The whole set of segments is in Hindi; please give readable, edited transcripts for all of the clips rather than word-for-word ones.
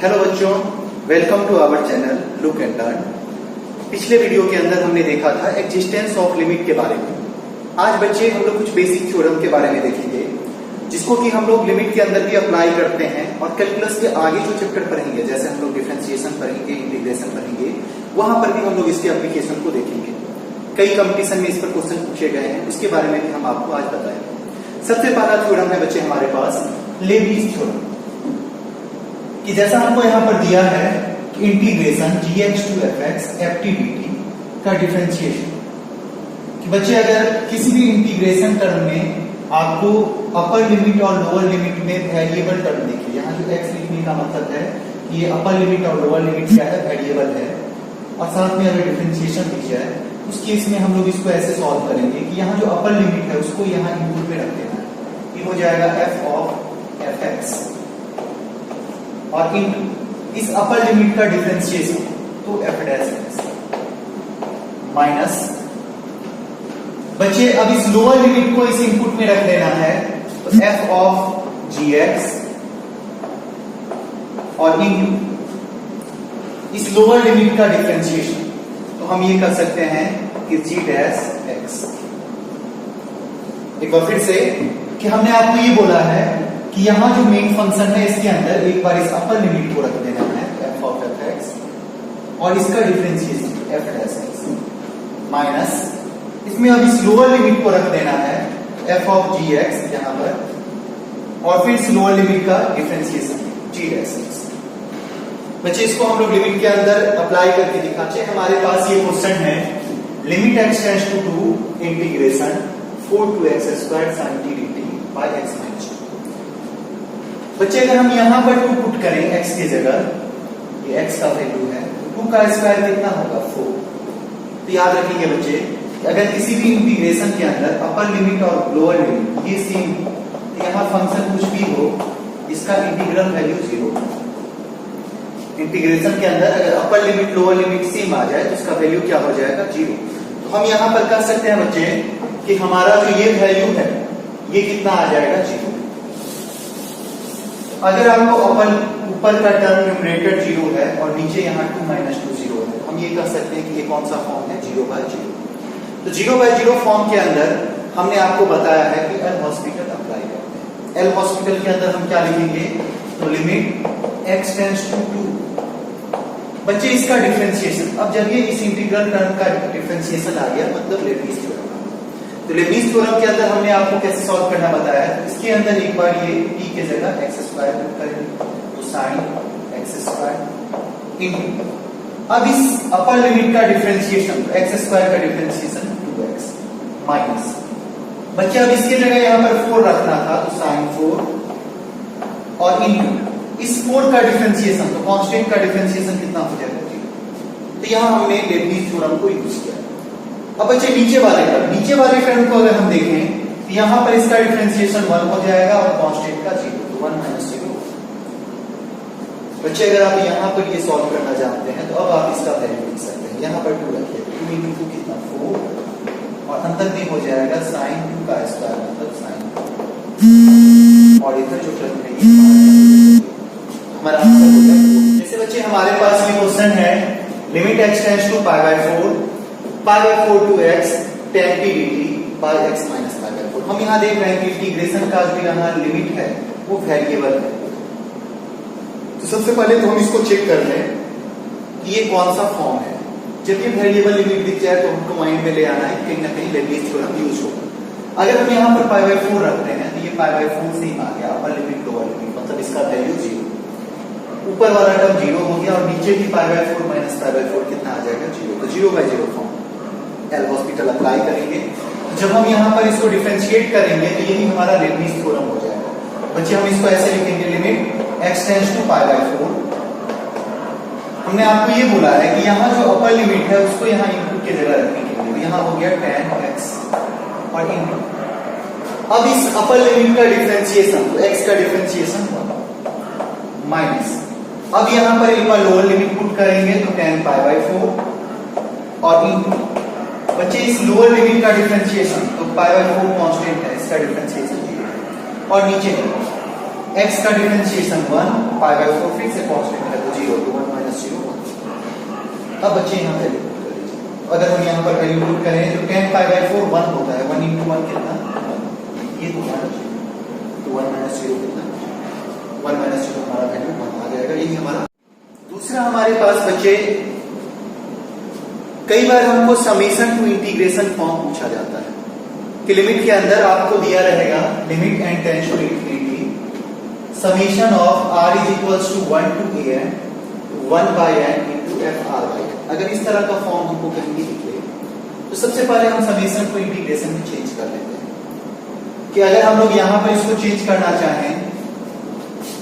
हेलो बच्चों, welcome to our channel look and learn. पिछले वीडियो के अंदर हमने देखा था एक्जिस्टेंस ऑफ लिमिट के बारे में। आज बच्चे हम लोग कुछ बेसिक थ्योरम के बारे में देखेंगे, जिसको कि हम लोग लिमिट के अंदर भी अप्लाई करते हैं और कैलकुलस के आगे जो चैप्टर पढ़ेंगे, जैसे हम लोग डिफरेंशिएशन पढ़ेंगे, इंटीग्रेशन पढ़ेंगे, वहां पर भी हम लोग इसके एप्लीकेशन को देखेंगे। कई कंपटीशन में इस पर क्वेश्चन पूछे गए हैं, उसके बारे में भी हम आपको आज बताएंगे। सबसे पहला थ्योरम है बच्चे हमारे पास लेबनीज़ थ्योरम, कि जैसा हमको यहाँ पर दिया है कि integration gx to fx ft dt का डिफरेंशिएशन, कि बच्चे अगर किसी भी इंटीग्रेशन टर्म में आपको अपर लिमिट और लोअर लिमिट में वेरिएबल टर्म देखिए, यहाँ जो x लिखने का मतलब है कि ये अपर लिमिट और लोअर लिमिट क्या है, वेरिएबल है, और साथ में अगर डिफरेंशिएशन दिख जाए उस केस में हम लोग इसको ऐसे सॉल्व करेंगे कि यहाँ जो अपर लिमिट है उसको यहाँ इनपुट में रख देना है, ये हो जाएगा f of fx, और इन इस अपर लिमिट का डिफरेंशिएशन तो f डैश माइनस, बच्चे अब इस लोअर लिमिट को इस इनपुट में रख लेना है, तो f ऑफ gx, और इन इस लोअर लिमिट का डिफरेंशिएशन तो हम ये कर सकते हैं कि g डैश x। एक बार फिर से कि हमने आपको ये बोला है कि यहां जो मेन फंक्शन है इसके अंदर एक बार इस अपर लिमिट को रख देना है f ऑफ fx, और इसका differentiation f dash x minus, इसमें अब इस लोअर लिमिट को रख देना है f ऑफ gx यहां पर, और फिर इस लोअर लिमिट का डिफरेंशिएशन g डैश x। बच्चे इसको हम लोग लिमिट के अंदर अप्लाई करके दिखाते हैं। हमारे पास ये क्वेश्चन है limit x tends to 2 integration 4 to x square sin t dt by x minus 2। बच्चे अगर हम यहां पर 2 पुट करें x की जगह, ये x का वैल्यू है, तो 2 का स्क्वायर कितना होगा 4। तो याद रखेंगे बच्चे कि अगर किसी भी इंटीग्रेशन के अंदर अपर लिमिट और लोअर लिमिट ये सेम, तो यहां फंक्शन कुछ भी हो इसका इंटीग्रल वैल्यू 0। इंटीग्रेशन के अंदर अगर upper limit lower limit same आ जाए तो इसका वैल्यू क्या हो जाएगा 0। तो हम यहां पर कर सकते हैं बच्चे कि हमारा जो ये वैल्यू है ये कितना आ जाएगा 0। अगर आपको ऊपर का टर्म न्यूमरेटर 0 है और नीचे यहाँ 2 माइनस 2 0 है, हम ये कर सकते हैं कि ये कौन सा फॉर्म है 0/0। तो 0/0 फॉर्म के अंदर हमने आपको बताया है कि एल हॉस्पिटल अप्लाई करते हैं। एल हॉस्पिटल के अंदर हम क्या लिखेंगे, तो लिमिट x टेंड्स टू 2। बच्चे इसका डिफरेंशिएशन, अब जब ये इस इंटीग्रल टर्म का डिफरेंशिएशन आ गया मतलब लेबनीज़ थ्योरम। तो लेबनीज़ थ्योरम के अंदर हमने आपको कैसे सॉल्व करना बताया है। इसके अंदर एक बार ये t के जगह x स्क्वायर पुट करेंगे, तो sin x स्क्वायर इनटू, अब इस अपर लिमिट का डिफरेंशिएशन x स्क्वायर का डिफरेंशिएशन 2x माइनस, बच्चे अब इसके जगह यहाँ पर 4 रखना था तो sin 4, और इनटू इस 4 का डिफरेंशिएशन, तो कांस्टेंट का डिफरेंशिएशन कितना हो जाएगा 0। तो यहाँ हमने लेबनीज़ थ्योरम को यूज किया। अब बच्चे नीचे वाले टर्म को अगर हम देखें तो यहाँ पर इसका डिफरेंशिएशन 1 हो जाएगा और कांस्टेंट का 0, तो 1 माइनस 0। बच्चे अगर आप यहाँ पर ये सॉल्व करना जानते हैं तो अब आप इसका वैल्यू लिख सकते हैं। यहाँ पर 2 रखिए, 2 into 2 कितना 4, और अंदर में हो जाएगा sin 2 का स्क्वायर मतलब sin, और इधर जो टर्म है हमारा आंसर हो गया। जैसे बच्चे हमारे पास ये क्वेश्चन है limit x tends to π/4 to x tan t dt by x minus π/4। हम यहाँ देख रहे हैं कि इंटीग्रेशन का जो यहाँ लिमिट है वो वेरिएबल है। तो सबसे पहले तो हम इसको चेक कर लें कि ये कौन सा फॉर्म है। जब ये वेरिएबल लिमिट दिख जाए तो हमको माइंड में ले आना है कहीं ना कहीं लेबनीज़ थ्योरम यूज होगा। अगर हम यहाँ पर π/4 रखते हैं तो ये π/4 से ही आ गया अपर लिमिट लोअर लिमिट, मतलब इसका वैल्यू 0। ऊपर वाला टर्म 0 हो गया और नीचे भी π/4 माइनस π/4 कितना आ जाएगा 0। तो 0/0 फॉर्म एल हॉस्पिटल अप्लाई करेंगे। जब हम यहाँ पर इसको डिफरेंशिएट करेंगे तो यही हमारा लेबनीज़ थ्योरम हो जाएगा। बच्चे हम इसको ऐसे लिखेंगे लिमिट x टेंड्स टू π/4। हमने आपको ये बोला है कि यहाँ जो अपर लिमिट है उसको यहाँ इनपुट की जगह रखने के लिए, तो यहाँ हो गया tan x और इनटू, अब इस अपर लिमिट का डिफरेंशिएशन, तो x का डिफरेंशिएशन माइनस, अब यहाँ पर एक बार लोअर लिमिट पुट करेंगे तो tan π/4 और इनटू, बच्चे इस लोअर लिमिट का डिफरेंशिएशन तो π/4 कांस्टेंट है, इसका डिफरेंशिएशन 0, और नीचे x का डिफरेंशिएशन 1 पाई बाय 4 फिर से कांस्टेंट है तो 0 तो 1 माइनस 0 1। अब बच्चे यहाँ वैल्यू पुट करें, अगर हम यहाँ पर वैल्यू पुट करें तो 10 पाई बाय 4 1 होता है, 1 into 1 कितना 1, ये तो हमारा 0 तो 1 माइनस 0 कितना 1 माइनस 0 हमारा वैल्यू 1 आ जाएगा। यही हमारा दूसरा हमारे पास बच्चे कई बार हमको समेशन टू इंटीग्रेशन फॉर्म पूछा जाता है कि लिमिट के अंदर आपको दिया रहेगा limit N tends to infinity summation of r is equals to 1 to an 1 by n into f r by n। अगर इस तरह का फॉर्म हमको कहीं भी दिखे तो सबसे पहले हम समेशन को इंटीग्रेशन में चेंज कर लेते हैं कि अगर हम लोग यहां पर इसको चेंज करना चाहें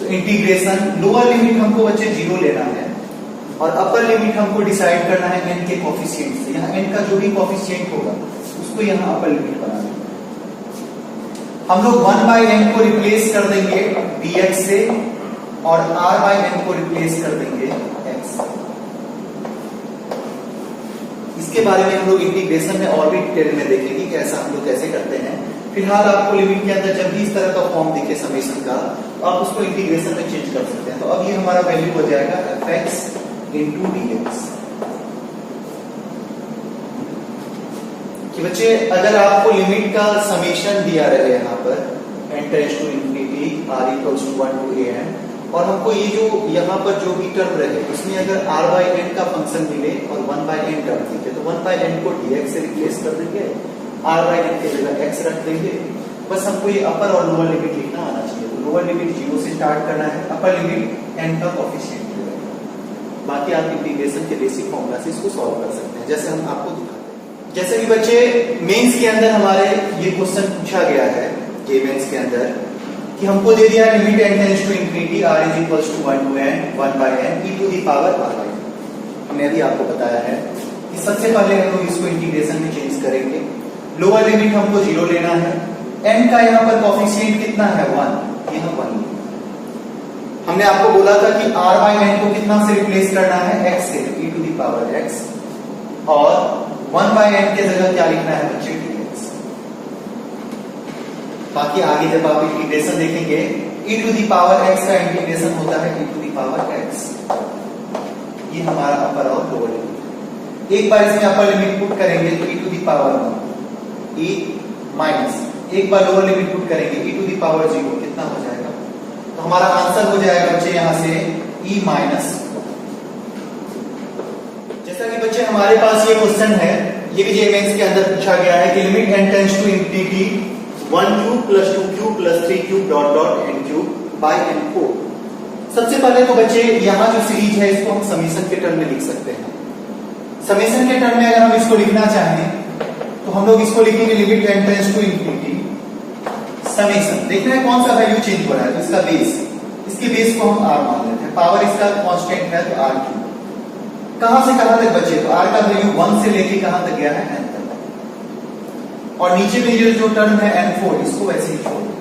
तो इंटीग्रेशन लोअर लिमिट हमको बच्चे 0 लेना है और अपर लिमिट हमको डिसाइड करना है n के कोफिशिएंट से। यहाँ n का जो भी कोफिशिएंट होगा उसको यहाँ अपर लिमिट बना देंगे। हम लोग 1 बाय n को रिप्लेस कर देंगे dx से और r बाय n को रिप्लेस कर देंगे x। इसके बारे में हम लोग इंटीग्रेशन में और भी डिटेल में देखेंगे कि ऐसा हम लोग कैसे करते हैं। फिलहाल आपको लिमिट के अंदर जब भी इस तरह का फॉर्म दिखे समेशन का तो आप उसको इंटीग्रेशन में चेंज कर सकते हैं। तो अब ये हमारा वैल्यू हो जाएगा fx into dx। कि बच्चे अगर आपको लिमिट का समेशन दिया रहे यहाँ पर n tends to infinity r equals to 1 to an और हमको ये जो यहाँ पर जो भी टर्म रहे उसमें अगर r बाय n का फंक्शन मिले और 1 बाय n टर्म दिखे तो 1 बाय n को dx से रिप्लेस कर देंगे, r बाय n के जगह x रख देंगे। बस हमको ये अपर और लोअर लिमिट लिखना आना चाहिए। तो लोअर लिमिट 0 से स्टार्ट करना है, अपर लिमिट n का कोफिशिएंट, बाकी आप इंटीग्रेशन के बेसिक फॉर्मूला से इसको सॉल्व कर सकते हैं जैसे हम आपको दिखाते हैं। जैसे कि बच्चे मेंस के अंदर हमारे ये क्वेश्चन पूछा गया है जे मेंस के अंदर कि हमको दे दिया limit n tends to infinity r is equals to 1 to n 1 by n e to the power r by n। हमने अभी आपको बताया है कि सबसे पहले हम लोग इसको इंटीग्रेशन में चेंज करेंगे। लोअर लिमिट हमको 0 लेना है, n का यहाँ पर कोफिशिएंट कितना है 1, ये हम 1 लेंगे। हमने आपको बोला था कि r बाय n को कितना से रिप्लेस करना है x से e to the power x और 1 बाय n के जगह क्या लिखना है बच्चे dx। बाकी आगे जब आप इंटीग्रेशन देखेंगे e to the power x का इंटीग्रेशन होता है e to the power x। ये हमारा अपर और लोअर लिमिट। एक बार इसमें अपर लिमिट पुट करेंगे तो e to the power 1 e minus एक बार लोअर लिमिट पुट करेंगे e टू द पावर 0 कितना हो जाएगा। तो हमारा आंसर हो जाएगा बच्चे यहां से e माइनस। जैसा कि बच्चे हमारे पास ये क्वेश्चन है, ये भी जे मेंस के अंदर पूछा गया है कि limit n tends to infinity 1 cube plus 2 cube plus 3 cube dot dot n cube by n को। सबसे पहले तो बच्चे यहाँ जो सीरीज है इसको हम समेशन के टर्म में लिख सकते हैं। समेशन के टर्म में अगर हम इसको लिखना चाहें तो हम लोग इसको लिखेंगे limit n tends to infinity summation. देखना है कौन सा वैल्यू चेंज हो रहा है तो इसका बेस, इसके बेस को हम r मान लेते हैं। पावर इसका कांस्टेंट है तो r क्यूब। कहां से कहां तक बचे तो r का वैल्यू 1 से लेके कहां तक गया है n तक और नीचे में जो टर्म है n4 इसको वैसे ही छोड़ दें।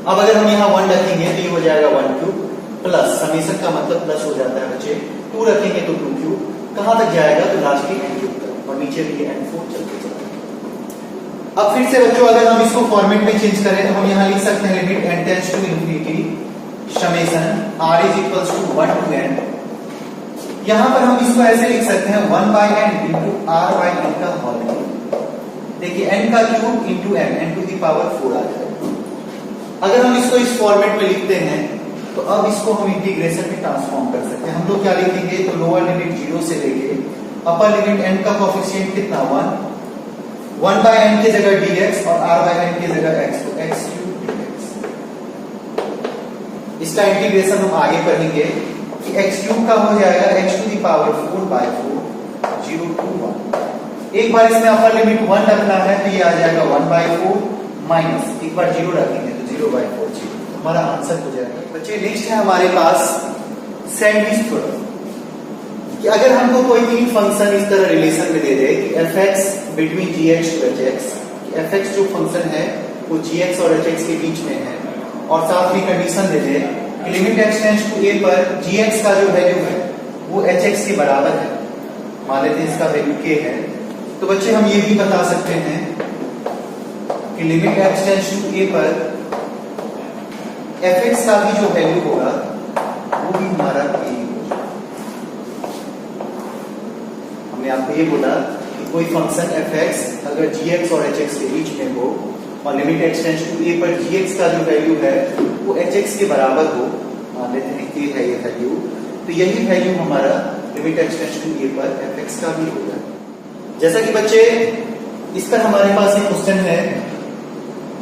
अब अगर हम यहाँ 1 रखेंगे तो ये हो जाएगा 1 क्यूब प्लस समेशन का मतलब प्लस हो जाता है बच्चे, 2 रखेंगे तो 2 क्यूब कहां तक जाएगा तो लास्ट की n क्यूब तक और नीचे भी n4 चलते चलते। अब फिर से बच्चों अगर हम इसको फॉर्मेट में चेंज करें तो हम यहाँ लिख सकते हैं limit n tends to infinity summation r is equals to 1 to n। यहां पर हम इसको ऐसे लिख सकते हैं 1 by n into r by n का होल क्यूब। देखिए n का cube into n to the power 4 आ जाएगा। अगर हम इसको इस फॉर्मेट में लिखते हैं तो अब इसको हम इंटीग्रेशन में ट्रांसफॉर्म कर सकते हैं। हम लोग क्या लिखेंगे तो लोअर लिमिट 0 से लेके अपर लिमिट n का कोफिशिएंट कितना 1 बाय n की जगह dx और r बाय n की जगह x तो x क्यूब dx। इसका इंटीग्रेशन हम आगे पढ़ेंगे कि x क्यूब का हो जाएगा x to the power 4 by 4 0 to 1। एक बार इसमें अपर लिमिट 1 रखना है तो ये आ जाएगा 1 बाय 4 माइनस एक बार 0 रखेंगे तो 0 बाय 4 0। हमारा आंसर हो जाएगा बच्चे। नेक्स्ट है हमारे पास सैंडविच थ्योरम कि अगर हमको कोई तीन फंक्शन इस तरह रिलेशन में दे दे कि fx between gx to hx, fx जो फंक्शन है वो gx और hx के बीच में है और साथ में कंडीशन दे दे कि limit x tends to a पर gx का जो वैल्यू है वो hx के बराबर है, मान लेते हैं इसका वैल्यू k है। तो बच्चे हम ये भी बता सकते हैं कि limit x tends to a पर fx का भी जो वैल्यू होगा वो भी हमारा यही होगा। हमने आपको ये बोला कि कोई फंक्शन fx अगर gx और hx के बीच में हो और लिमिट एक्सटेंड्स टू a पर gx का जो वैल्यू है वो hx के बराबर हो, मान लेते हैं कि है ये वैल्यू, तो यही वैल्यू हमारा लिमिट एक्सटेंड्स टू a पर fx का भी होगा। जैसा कि बच्चे इस पर हमारे पास एक क्वेश्चन है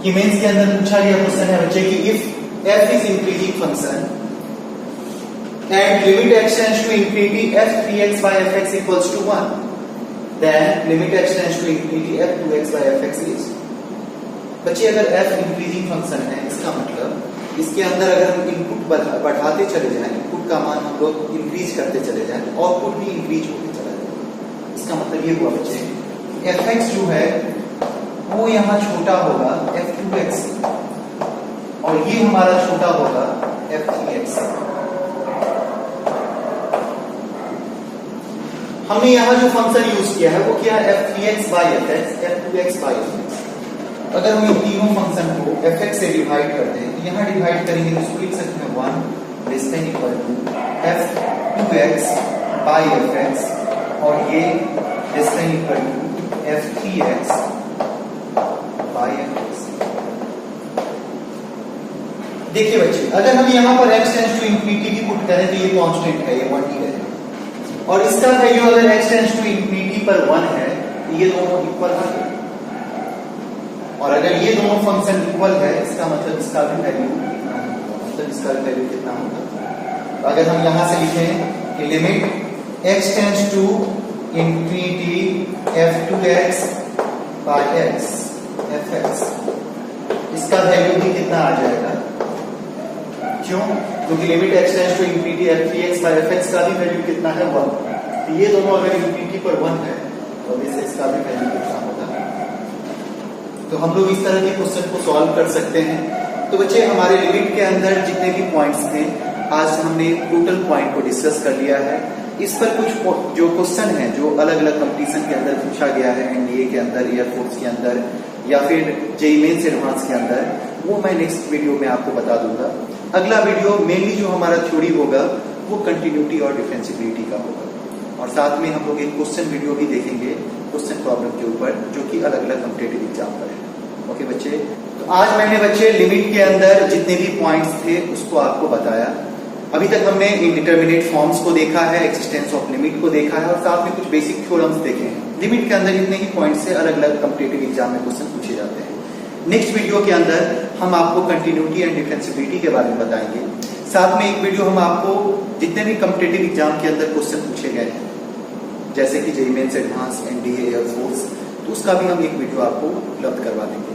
कि मेंस के अंदर पूछा गया क्वेश्चन है बच्चे कि if f is increasing function and limit x tends to infinity f3x by fx equals to 1, then limit extends to infinity f2x by fx is। बच्चे अगर f इंक्रीजिंग फंक्शन है इसका मतलब इसके अंदर अगर हम इनपुट बढ़ाते चले जाएं, इनपुट का मान हम लोग इंक्रीज करते चले जाएं, आउटपुट भी इंक्रीज होते चला जाए। इसका मतलब ये हुआ बच्चे fx जो है वो यहाँ छोटा होगा f2x और ये हमारा छोटा होगा f3x। हमने यहाँ जो फंक्शन यूज किया है वो क्या है f3x by fx, f2x by fx। अगर हम इन तीनों फंक्शन को fx से डिवाइड करते हैं तो यहाँ डिवाइड करेंगे तो इसको लिख सकते हैं 1 less than equal to f2x by fx और ये less than equal to f3x by fx। देखिए बच्चे अगर हम यहाँ पर x टेंड्स टू इंफिनिटी भी पुट करें तो ये कांस्टेंट है, ये 1 ही रहेगा और इसका वैल्यू अगर x टेंड्स टू इंफिनिटी पर 1 है तो ये दोनों इक्वल है और अगर ये दोनों फंक्शन इक्वल है इसका मतलब इसका भी वैल्यू कितना होगा, मतलब इसका भी वैल्यू कितना होगा। तो अगर हम यहां से लिखें कि limit x tends to infinity f2x by x fx, इसका वैल्यू भी कितना आ जाएगा, क्यों? क्योंकि limit x tends to infinity f3x by fx का भी वैल्यू कितना है 1, तो ये दोनों अगर इंफिनिटी पर 1 है तो इससे इसका भी वैल्यू कितना होगा। तो हम लोग इस तरह के क्वेश्चन को सॉल्व कर सकते हैं। तो बच्चे हमारे लिमिट के अंदर जितने भी पॉइंट्स थे आज हमने टोटल पॉइंट को डिस्कस कर लिया है। इस पर कुछ जो क्वेश्चन हैं जो अलग अलग कंपटीशन के अंदर पूछा गया है, एनडीए के अंदर, एयरफोर्स के अंदर या फिर जेईई मेंस एडवांस के अंदर, वो मैं नेक्स्ट वीडियो में आपको बता दूंगा। अगला वीडियो मेनली जो हमारा थ्योरी होगा वो कंटिन्यूटी और डिफरेंशिबिलिटी का होगा और साथ में हम लोग एक क्वेश्चन वीडियो भी देखेंगे क्वेश्चन प्रॉब्लम के ऊपर जो कि अलग अलग कॉम्पिटिटिव एग्जाम पर है। ओके बच्चे, तो आज मैंने बच्चे लिमिट के अंदर जितने भी पॉइंट्स थे उसको आपको बताया। अभी तक हमने इंडिटरमिनेट फॉर्म्स को देखा है, एक्सिस्टेंस ऑफ लिमिट को देखा है और साथ में कुछ बेसिक थ्योरम्स देखे हैं। लिमिट के अंदर जितने ही पॉइंट्स से अलग अलग कॉम्पिटिटिव एग्जाम में क्वेश्चन पूछे जाते हैं। नेक्स्ट वीडियो के अंदर हम आपको कंटिन्यूटी एंड डिफरेंशिबिलिटी के बारे में बताएंगे। साथ में एक वीडियो हम आपको जितने भी कॉम्पिटिटिव एग्जाम के अंदर क्वेश्चन पूछे गए हैं जैसे कि JEE mains advance, NDA, air force, तो उसका भी हम एक वीडियो आपको उपलब्ध करवा देंगे।